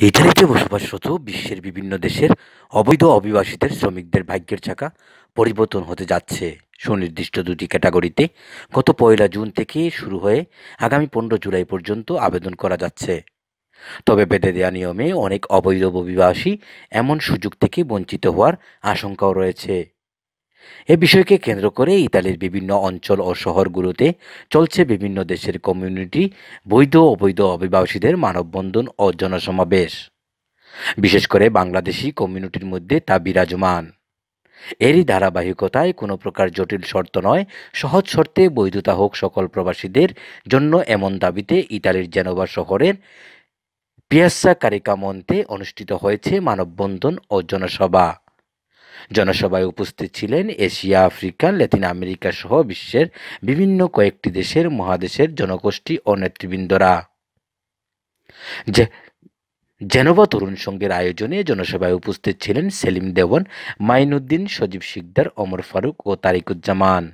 ইতালিতে বসবাসরত বিশ্বের বিভিন্ন দেশের অবৈধ অভিবাসীদের শ্রমিকদের ভাগ্যের চাকা পরিবর্তন হতে যাচ্ছে সুনির্দিষ্ট দুটি ক্যাটাগরিতে গত ১লা জুন থেকে শুরু হয়ে আগামী ১৫ জুলাই পর্যন্ত আবেদন করা যাচ্ছে। তবে বেঁধে দেওয়া নিয়মে অনেক অবৈধ অভিবাসী এমন সুযোগ থেকে বঞ্চিত হওয়ার আশঙ্কাও রয়েছে। এ বিষয়কে কেন্দ্র করে ইতালির বিভিন্ন অঞ্চল ও শহরগুলোতে চলছে বিভিন্ন দেশের কমিউনিটি বৈধ অবৈধ অভিবাসীদের মানববন্ধন ও জনসমাবেশ। বিশেষ করে বাংলাদেশি কমিউনিটির মধ্যে তা বিরাজমান। এরই ধারাবাহিকতায় কোনো প্রকার জটিল শর্ত নয়, সহজ শর্তে বৈধতা হোক সকল প্রবাসীদের জন্য, এমন দাবিতে ইতালির জেনোভা শহরের পিয়াজ্জা কারিকামন্তে অনুষ্ঠিত হয়েছে মানববন্ধন ও জনসভা। জনসভায় উপস্থিত ছিলেন এশিয়া, আফ্রিকা, লাতিন আমেরিকা সহ বিশ্বের বিভিন্ন কয়েকটি দেশের মহাদেশের জনগোষ্ঠী ও নেতৃবৃন্দরা। জেনেভা তরুণ সংঘের আয়োজনে জনসভায় উপস্থিত ছিলেন সেলিম দেওয়ান, মাইনুদ্দিন, সজীব শিকদার, ওমর ফারুক ও তারিকুজ্জামান।